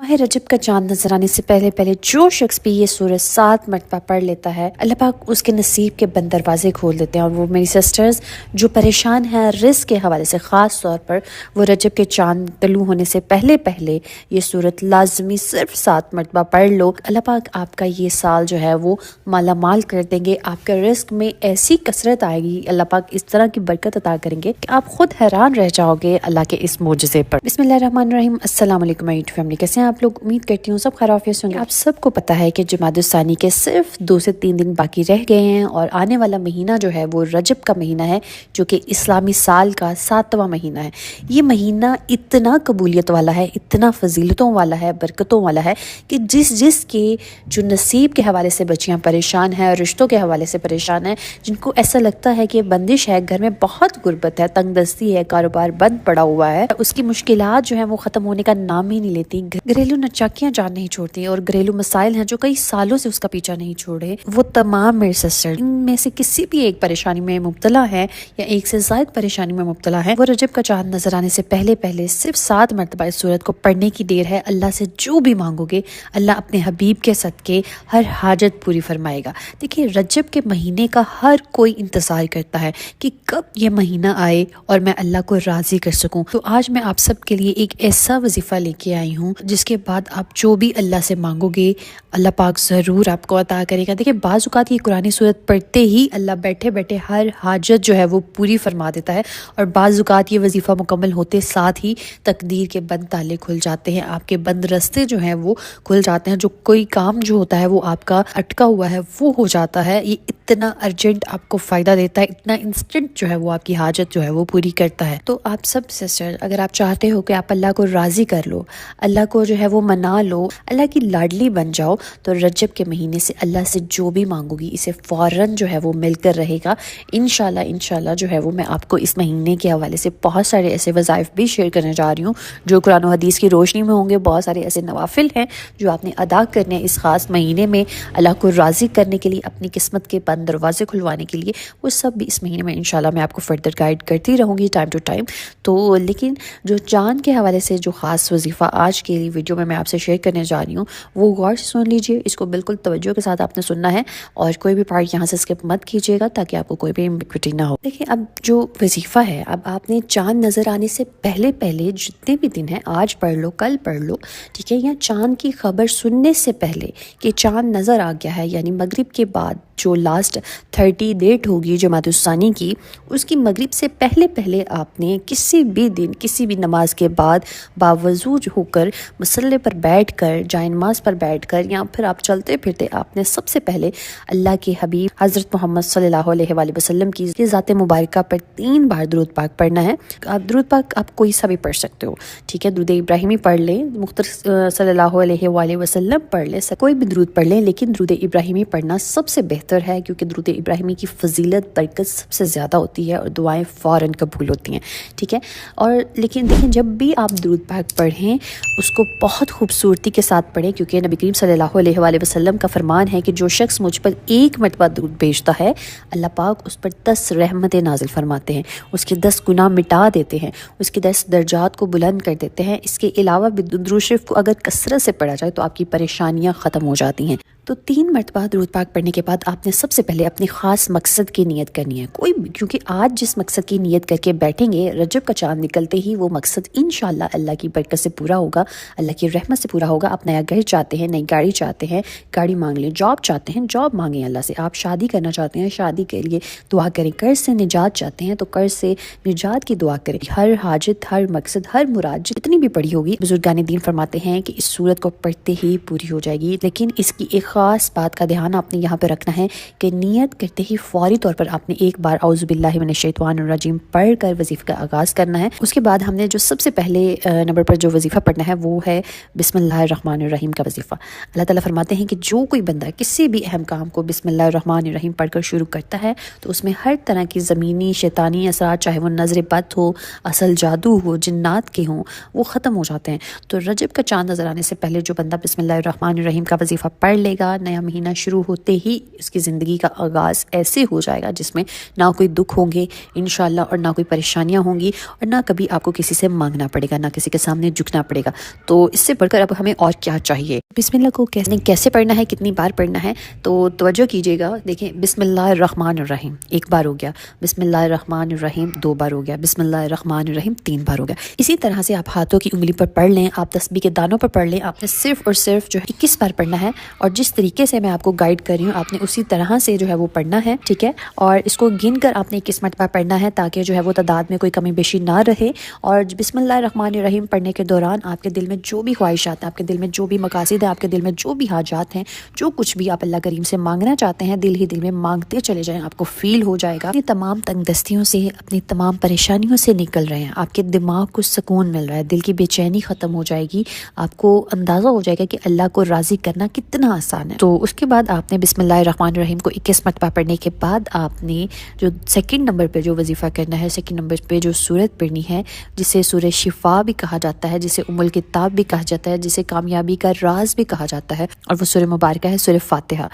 ماہ رجب کا چاند نظر آنے سے پہلے پہلے جو شخص بھی یہ سورت 7 مرتبہ پڑھ لیتا ہے، اللہ پاک اس کے نصیب کے بند دروازے کھول دیتے ہیں۔ اور وہ میری سسٹرز جو پریشان ہیں رزق کے حوالے سے، خاص طور پر وہ رجب کے چاند طلوع ہونے سے پہلے پہلے یہ سورت لازمی صرف 7 مرتبہ پڑھ لو، اللہ پاک آپ کا یہ سال جو ہے وہ مالا مال کر دیں گے۔ آپ کے رزق میں ایسی کثرت آئے گی، اللہ پاک اس طرح کی برکت عطا کریں گے کہ آپ خود حیران رہ جاؤ گے اللہ کے اس معجزے پر۔ بسم اللہ الرحمن الرحیم۔ السلام علیکم یوٹیوب فیملی، کیسے ہیں آپ لوگ؟ امید کرتی ہوں سب خیریت سے ہوں گے۔ آپ سب کو پتہ ہے کہ جمادی الثانی کے صرف 2 سے 3 دن باقی رہ گئے ہیں، اور آنے والا مہینہ جو ہے وہ رجب کا مہینہ ہے، جو کہ اسلامی سال کا 7واں مہینہ ہے۔ یہ مہینہ اتنا قبولیت والا ہے، اتنا فضیلتوں والا ہے، برکتوں والا ہے کہ جس کے جو نصیب کے حوالے سے بچیاں پریشان ہیں اور رشتوں کے حوالے سے پریشان ہیں، جن کو ایسا لگتا ہے کہ بندش ہے، گھر میں بہت غربت ہے، تنگ دستی ہے، کاروبار بند پڑا ہوا ہے، اس کی مشکلات جو ہیں وہ ختم ہونے کا نام ہی نہیں لیتی، گھریلو نچاکیاں جان نہیں چھوڑتی اور گھریلو مسائل ہیں جو کئی سالوں سے اس کا پیچھا نہیں چھوڑے، وہ تمام میرے سسٹر ان میں سے کسی بھی ایک پریشانی میں مبتلا ہے یا ایک سے زائد پریشانی میں مبتلا ہے، وہ رجب کا چاند نظر آنے سے پہلے پہلے صرف 7 مرتبہ اس سورت کو پڑھنے کی دیر ہے۔ اللہ سے جو بھی مانگو گے، اللہ اپنے حبیب کے صدقے ہر حاجت پوری فرمائے گا۔ دیکھیے، رجب کے مہینے کا ہر کوئی انتظار کرتا ہے کہ کب یہ مہینہ آئے اور میں اللہ کو راضی کر سکوں۔ تو آج میں آپ سب کے لیے ایک ایسا وظیفہ لے کے آئی ہوں جس کے بعد آپ جو بھی اللہ سے مانگو گے، اللہ پاک ضرور آپ کو عطا کرے گا۔ دیکھیے، بعض اوقات یہ قرآن سورت پڑھتے ہی اللہ بیٹھے بیٹھے ہر حاجت جو ہے وہ پوری فرما دیتا ہے، اور بعض اوقات یہ وظیفہ مکمل ہوتے ساتھ ہی تقدیر کے بند تالے کھل جاتے ہیں، آپ کے بند رستے جو ہیں وہ کھل جاتے ہیں، جو کوئی کام جو ہوتا ہے وہ آپ کا اٹکا ہوا ہے وہ ہو جاتا ہے۔ یہ اتنا ارجنٹ آپ کو فائدہ دیتا ہے، اتنا انسٹنٹ جو ہے وہ آپ کی حاجت جو ہے وہ پوری کرتا ہے۔ تو آپ سب سسٹر، اگر آپ چاہتے ہو کہ آپ اللہ کو راضی کر لو، اللہ کو جو ہے وہ منا لو، اللہ کی لاڈلی بن جاؤ، تو رجب کے مہینے سے اللہ سے جو بھی مانگو گی اسے فوراً جو ہے وہ مل کر رہے گا۔ انشاءاللہ جو ہے وہ میں آپ کو اس مہینے کے حوالے سے بہت سارے ایسے وظائف بھی شیئر کرنے جا رہی ہوں جو قرآن و حدیث کی روشنی میں ہوں گے۔ بہت سارے ایسے نوافل ہیں جو آپ نے ادا کرنے ہیں اس خاص مہینے میں اللہ کو راضی کرنے کے لیے، اپنی قسمت کے بند دروازے کھلوانے کے لیے، وہ سب بھی اس مہینے میں انشاءاللہ میں آپ کو فردر گائیڈ کرتی رہوں گی ٹائم ٹو ٹائم۔ تو لیکن جو چاند کے حوالے سے جو خاص وظیفہ آج کے ویڈیو میں آپ سے شیئر کرنے جا رہی ہوں، وہ غور سے سن لیجئے، اس کو بالکل توجہ کے ساتھ آپ نے سننا ہے، اور کوئی بھی پارٹ یہاں سے اسکپ مت کیجیے گا تاکہ آپ کو کوئی بھی امبیگوٹی نہ ہو۔ دیکھیں، اب جو وظیفہ ہے، اب آپ نے چاند نظر آنے سے پہلے پہلے جتنے بھی دن ہیں، آج پڑھ لو، کل پڑھ لو، ٹھیک ہے، یا چاند کی خبر سننے سے پہلے کہ چاند نظر آ گیا ہے، یعنی مغرب کے بعد جو لاسٹ 30 ڈیٹ ہوگی جمادی الثانی کی، اس کی مغرب سے پہلے پہلے آپ نے کسی بھی دن، کسی بھی نماز کے بعد باوضو ہو کر مصلی پر بیٹھ کر، جائے نماز پر بیٹھ کر، یا پھر آپ چلتے پھرتے آپ نے سب سے پہلے اللہ کے حبیب حضرت محمد صلی اللہ علیہ وآلہ وسلم کی ذات مبارکہ پر 3 بار درود پاک پڑھنا ہے۔ آپ درود پاک آپ کوئی سا بھی پڑھ سکتے ہو، ٹھیک ہے، درود ابراہیمی پڑھ لیں، مختصر صلی اللہ علیہ وآلہ وسلم پڑھ لیں، کوئی بھی درود پڑھ لیں، لیکن درود ابراہیمی پڑھنا سب سے بہتر ہے، کیونکہ درود ابراہیمی کی فضیلت برکت سب سے زیادہ ہوتی ہے اور دعائیں فوراً قبول ہوتی ہیں، ٹھیک ہے۔ اور لیکن دیکھیں، جب بھی آپ درود پاک پڑھیں اس کو بہت خوبصورتی کے ساتھ پڑھیں، کیونکہ نبی کریم صلی اللہ علیہ وآلہ وسلم کا فرمان ہے کہ جو شخص مجھ پر 1 مرتبہ درود بھیجتا ہے، اللہ پاک اس پر 10 رحمتیں نازل فرماتے ہیں، اس کے 10 گناہ مٹا دیتے ہیں، اس کے 10 درجات کو بلند کر دیتے ہیں۔ اس کے علاوہ بھی درود شریف کو اگر کثرت سے پڑھا جائے تو آپ کی پریشانیاں ختم ہو جاتی ہیں۔ تو 3 مرتبہ درود پاک پڑھنے کے بعد آپ نے سب سے پہلے اپنے خاص مقصد کی نیت کرنی ہے، کوئی بھی، کیونکہ آج جس مقصد کی نیت کر کے بیٹھیں گے، رجب کا چاند نکلتے ہی وہ مقصد انشاءاللہ اللہ کی برکت سے پورا ہوگا، اللہ کی رحمت سے پورا ہوگا۔ آپ نیا گھر چاہتے ہیں، نئی گاڑی چاہتے ہیں، گاڑی مانگ لیں، جاب چاہتے ہیں، جاب مانگیں اللہ سے، آپ شادی کرنا چاہتے ہیں، شادی کے لیے دعا کریں، قرض سے نجات چاہتے ہیں تو قرض سے نجات کی دعا کریں۔ ہر حاجت، ہر مقصد، ہر مراد جتنی بھی پڑھی ہوگی، بزرگان دین فرماتے ہیں کہ اس سورت کو پڑھتے ہی پوری ہو جائے گی۔ لیکن اس کی ایک خاص بات کا دھیان آپ نے یہاں پہ رکھنا ہے کہ نیت کرتے ہی فوری طور پر آپ نے ایک بار اعوذ باللہ من الشیطان الرجیم پڑھ کر وظیفے کا آغاز کرنا ہے۔ اس کے بعد ہم نے جو سب سے پہلے نمبر پر جو وظیفہ پڑھنا ہے وہ ہے بسم اللہ الرحمن الرحیم کا وظیفہ۔ اللہ تعالیٰ فرماتے ہیں کہ جو کوئی بندہ کسی بھی اہم کام کو بسم اللہ الرحمن الرحیم پڑھ کر شروع کرتا ہے تو اس میں ہر طرح کی زمینی شیطانی اثرات، چاہے وہ نظر بد ہو، اصل جادو ہو، جنات کے ہوں، وہ ختم ہو جاتے ہیں۔ تو رجب کا چاند نظر آنے سے پہلے جو بندہ بسم اللہ الرحمن الرحیم کا وظیفہ پڑھ لے گا، گا، نیا مہینہ شروع ہوتے ہی اس کی زندگی کا آغاز ایسے ہو جائے گا جس میں نہ کوئی دکھ ہوں گے انشاءاللہ، اور نہ کوئی پریشانیاں ہوں گی، اور نہ کبھی آپ کو کسی سے مانگنا پڑے گا، نہ کسی کے سامنے جھکنا پڑے گا۔ تو اس سے بڑھ کر اب ہمیں اور کیا چاہیے؟ بسم اللہ کو کیسے پڑھنا ہے، کتنی بار پڑھنا ہے، تو توجہ کیجیے گا۔ دیکھیں، بسم اللہ الرحمن الرحیم ایک بار ہو گیا، بسم اللہ الرحمن الرحیم 2 بار ہو گیا، بسم اللہ الرحمن الرحیم 3 بار ہو گیا۔ اسی طرح سے آپ ہاتھوں کی انگلی پر پڑھ لیں، آپ تسبیح کے دانوں پر پڑھ لیں۔ آپ نے صرف اور صرف جو ہے 21 بار پڑھنا ہے، اور جس طریقے سے میں آپ کو گائیڈ کر رہی ہوں آپ نے اسی طرح سے جو ہے وہ پڑھنا ہے، ٹھیک ہے؟ اور اس کو گن کر آپ نے 21 مرتبہ پڑھنا ہے تاکہ جو ہے وہ تعداد میں کوئی کمی بیشی نہ رہے۔ اور بسم اللہ الرحمن الرحیم پڑھنے کے دوران آپ کے دل میں جو بھی خواہشات ہیں، آپ کے دل میں جو بھی مقاصد ہیں، آپ کے دل میں جو بھی حاجات ہیں، جو کچھ بھی آپ اللہ کریم سے مانگنا چاہتے ہیں، دل ہی دل میں مانگتے چلے جائیں، آپ کو فیل ہو جائے گا اپنی تمام تنگ دستیوں سے، اپنی تمام پریشانیوں سے نکل رہے ہیں، آپ کے دماغ کو سکون مل رہا ہے، دل کی بے چینی ختم ہو جائے گی، آپ کو اندازہ ہو جائے گا کہ اللہ کو راضی کرنا کتنا آسان ہے۔ تو اس کے بعد آپ نے بسم اللہ الرحمن الرحیم کو 21 مرتبہ پڑھنے کے بعد آپ نے جو سیکنڈ نمبر پہ جو وظیفہ کرنا ہے، سیکنڈ نمبر پہ جو سورت پڑھنی ہے، جسے سورہ شفا بھی کہا جاتا ہے، جسے ام الکتاب بھی کہا جاتا ہے، جسے کامیابی کا راز بھی کہا جاتا ہے، اور وہ سورہ مبارکہ ہے سورہ فاتحہ۔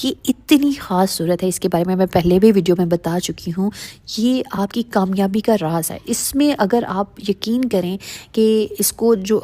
یہ اتنی خاص سورت ہے، اس کے بارے میں پہلے بھی ویڈیو میں بتا چکی ہوں، یہ آپ کی کامیابی کا راز ہے۔ اس میں اگر آپ یقین کریں کہ اس کو جو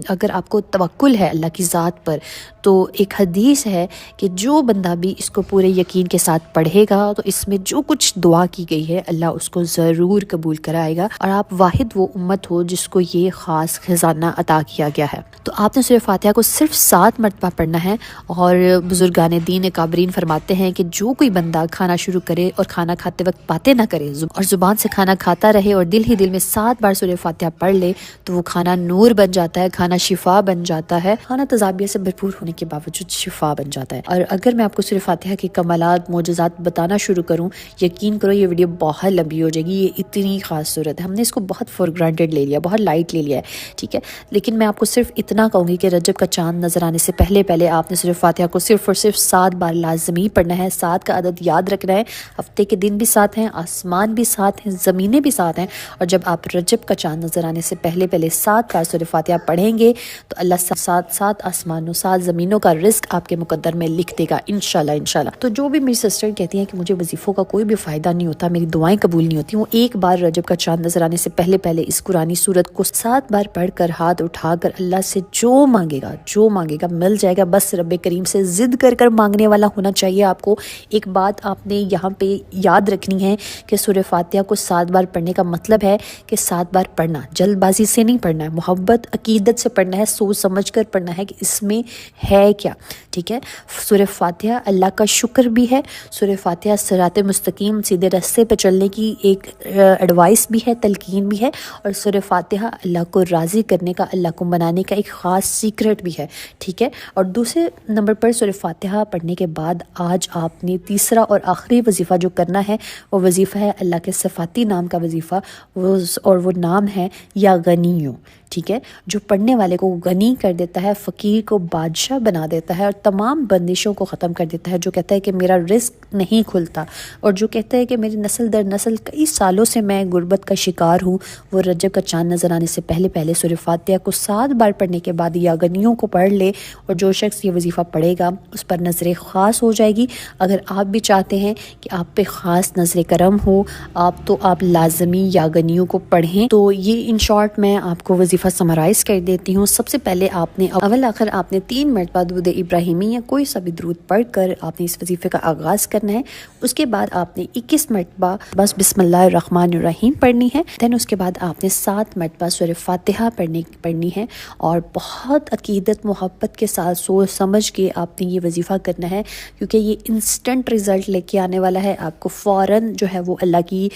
اگر آپ کو توکل ہے اللہ کی ذات پر، تو ایک حدیث ہے کہ جو بندہ بھی اس کو پورے یقین کے ساتھ پڑھے گا تو اس میں جو کچھ دعا کی گئی ہے اللہ اس کو ضرور قبول کرائے گا، اور آپ واحد وہ امت ہو جس کو یہ خاص خزانہ عطا کیا گیا ہے۔ تو آپ نے سورہ فاتحہ کو صرف 7 مرتبہ پڑھنا ہے، اور بزرگان دین اکابرین فرماتے ہیں کہ جو کوئی بندہ کھانا شروع کرے اور کھانا کھاتے وقت باتیں نہ کرے اور زبان سے کھانا کھاتا رہے اور دل ہی دل میں 7 بار سورہ فاتحہ پڑھ لے تو وہ کھانا نور بن جاتا ہے، کھانا شفا بن جاتا ہے، کھانا تضابیہ سے بھرپور ہونے کے باوجود شفا بن جاتا ہے۔ اور اگر میں آپ کو سورہ فاتحہ کے کمالات معجزات بتانا شروع کروں، یقین کرو یہ ویڈیو بہت لمبی ہو جائے گی۔ یہ اتنی خاص صورت ہے، ہم نے اس کو بہت فور گرانٹیڈ لے لیا، بہت لائٹ لے لیا ہے، ٹھیک ہے؟ لیکن میں آپ کو صرف اتنا کہوں گی کہ رجب کا چاند نظر آنے سے پہلے آپ نے سورہ فاتحہ کو صرف اور صرف 7 بار لازمی پڑھنا ہے۔ 7 کا عدد یاد رکھنا ہے، ہفتے کے دن بھی 7 ہیں، آسمان بھی 7 ہیں، زمینیں بھی 7 ہیں، اور جب آپ رجب کا چاند نظر آنے سے پہلے 7 بار سورہ فاتحہ پڑھیں گے تو اللہ 7 آسمانوں 7 زمینوں کا رزق آپ کے مقدر میں لکھ دے گا انشاءاللہ۔ تو جو بھی میری سسٹر کہتی ہیں کہ مجھے وظیفوں کا کوئی بھی فائدہ نہیں ہوتا، میری دعائیں قبول نہیں ہوتی، وہ ایک بار رجب کا چاند نظر آنے سے پہلے اس قرآنی سورت کو 7 بار پڑھ کر ہاتھ اٹھا کر اللہ سے جو مانگے گا مل جائے گا۔ بس رب کریم سے ضد کر مانگنے والا ہونا چاہیے آپ کو۔ ایک بات آپ نے یہاں پہ یاد رکھنی ہے کہ سورہ فاتحہ کو 7 بار پڑھنے کا مطلب ہے کہ 7 بار پڑھنا، جلد بازی سے نہیں پڑھنا ہے، محبت عقیدت سے پڑھنا ہے، سوچ سمجھ کر پڑھنا ہے کہ اس میں ہے کیا، ٹھیک ہے؟ سورہ فاتحہ اللہ کا شکر بھی ہے، سورہ فاتحہ صراط مستقیم سیدھے راستے پہ چلنے کی ایک ایڈوائس بھی ہے، تلقین بھی ہے، اور سورہ فاتحہ اللہ کو راضی کرنے کا، اللہ کو منانے کا ایک خاص سیکرٹ بھی ہے، ٹھیک ہے؟ اور دوسرے نمبر پر سورہ فاتحہ پڑھنے کے بعد آج آپ نے تیسرا اور آخری وظیفہ جو کرنا ہے وہ وظیفہ ہے اللہ کے صفاتی نام کا وظیفہ، اور وہ نام ہے یا غنیوں، ٹھیک ہے؟ جو پڑھنے والے کو غنی کر دیتا ہے، فقیر کو بادشاہ بنا دیتا ہے، اور تمام بندشوں کو ختم کر دیتا ہے۔ جو کہتا ہے کہ میرا رزق نہیں کھلتا، اور جو کہتا ہے کہ میری نسل در نسل کئی سالوں سے میں غربت کا شکار ہوں، وہ رجب کا چاند نظر آنے سے پہلے سورہ فاتحہ کو 7 بار پڑھنے کے بعد یا غنیوں کو پڑھ لے، اور جو شخص یہ وظیفہ پڑھے گا اس پر نظر خاص ہو جائے گی۔ اگر آپ بھی چاہتے ہیں کہ آپ پہ خاص نظر کرم ہو آپ لازمی یا غنیوں کو پڑھیں۔ تو یہ ان شارٹ میں آپ کو وظیفہ سمرائز کر دیتی ہوں۔ سب سے پہلے آپ نے اول آخر آپ نے 3 مرتبہ درود ابراہیمی یا کوئی سا بھی درود پڑھ کر آپ نے اس وظیفے کا آغاز کرنا ہے۔ اس کے بعد آپ نے 21 مرتبہ بس بسم اللہ الرحمن الرحیم پڑھنی ہے، دین اس کے بعد آپ نے 7 مرتبہ سورہ فاتحہ پڑھنی ہے، اور بہت عقیدت محبت کے ساتھ سوچ سمجھ کے آپ نے یہ وظیفہ کرنا ہے، کیونکہ یہ انسٹنٹ رزلٹ لے کے آنے والا ہے۔ آپ کو فوراً جو ہے وہ اللہ کی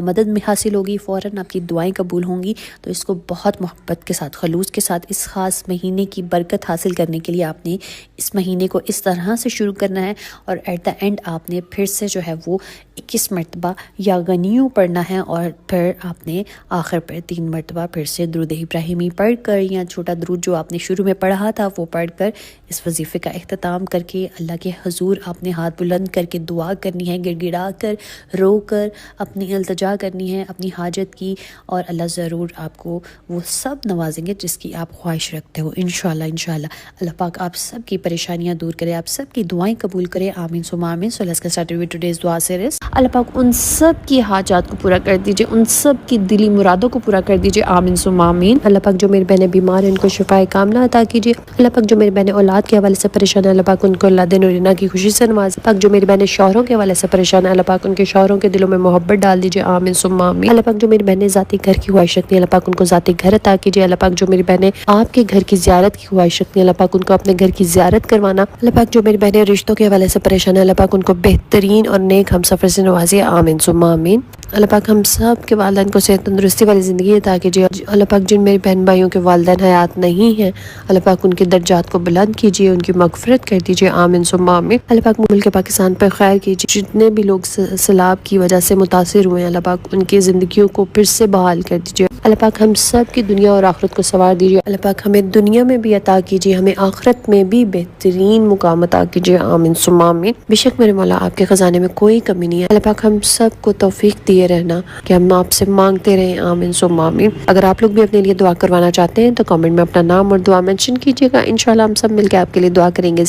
مدد میں حاصل ہوگی، فوراً آپ کی دعائیں قبول ہوں گی۔ تو اس کو بہت محبت کے ساتھ، خلوص کے ساتھ اس خاص مہینے کی برکت حاصل کرنے کے لیے آپ نے اس مہینے کو اس طرح سے شروع کرنا ہے، اور ایٹ دا اینڈ آپ نے پھر سے جو ہے وہ 21 مرتبہ یا غنیوں پڑھنا ہے، اور پھر آپ نے آخر پر 3 مرتبہ پھر سے درود ابراہیمی پڑھ کر یا چھوٹا درود جو آپ نے شروع میں پڑھا تھا وہ پڑھ کر اس وظیفے کا اختتام کر کے اللہ کے حضور آپ نے ہاتھ بلند کر کے دعا کرنی ہے، گڑ گڑا کر رو کر اپنی التجا کرنی ہے اپنی حاجت کی، اور اللہ ضرور آپ کو وہ سب نوازیں گے جس کی آپ خواہش رکھتے ہو، انشاءاللہ انشاءاللہ۔ اللہ پاک آپ سب کی پریشانیاں دور کرے، آپ سب کی دعائیں قبول کرے، آمین ثم آمین۔ So let's get started with today's دعا سیریز۔ اللہ پاک ان سب کی حاجات کو پورا کر دیجئے، ان سب کی دلی مرادوں کو پورا کر دیجئے، آمین ثم آمین۔ اللہ پاک جو میری بہنیں بیمار ہیں ان کو شفائے کاملہ عطا کیجئے۔ اللہ پاک جو میری بہنیں اولاد کے حوالے سے پریشان ہیں، اللہ پاک ان کو اولاد نورینہ کی خوشی سے نواز۔ اللہ پاک جو میری بہنیں شوہروں کے حوالے سے پریشان ہیں، اللہ پاک ان کے شوہروں کے دلوں میں محبت ڈال دیجئے، آمین ثم آمین۔ اللہ پاک جو میری بہنیں ذاتی گھر کی خواہش رکھتی ہیں، اللہ پاک ان کو ذاتی گھر عطا کیجئے۔ اللہ پاک جو میری بہنیں آپ کے گھر کی زیارت کی خواہش رکھتی ہیں، اللہ پاک ان کو اپنے گھر کی زیارت کروانا۔ اللہ پاک جو میری بہنیں رشتوں کے حوالے سے پریشان ہیں، اللہ پاک ان کو بہترین اور نیک ہم سفر سے نوازیے، آمین ثم آمین۔ اللہ پاک ہم سب کے والدین کو صحت تندرستی والی زندگی عطا کیجیے۔ اللہ پاک جن میری بہن بھائیوں کے والدین حیات نہیں ہیں، اللہ پاک ان کے درجات کو بلند کیجیے، ان کی مغفرت کر دیجیے، آمین ثم آمین۔ اللہ پاک ملک پاکستان پر خیر کیجیے، جتنے بھی لوگ سیلاب کی وجہ سے متاثر ہوئے ہیں، اللہ پاک ان کی زندگیوں کو پھر سے بحال کر دیجیے۔ اللہ پاک ہم سب کی دنیا اور آخرت کو سنوار دیجیے۔ اللہ پاک ہمیں دنیا میں بھی عطا کیجیے، ہمیں آخرت میں بھی بہترین مقام عطا کیجیے، آمین ثم آمین۔ بے شک میرے مولا آپ کے خزانے میں کوئی کمی نہیں ہے۔ اللہ پاک ہم سب کو توفیق دیے رہنا کہ ہم آپ سے مانگتے رہیں، آمین ثم آمین۔ اگر آپ لوگ بھی اپنے لیے دعا کروانا چاہتے ہیں تو کامنٹ میں اپنا نام اور دعا مینشن کیجیے گا، انشاءاللہ ہم سب مل کے آپ کے لیے دعا کریں گے۔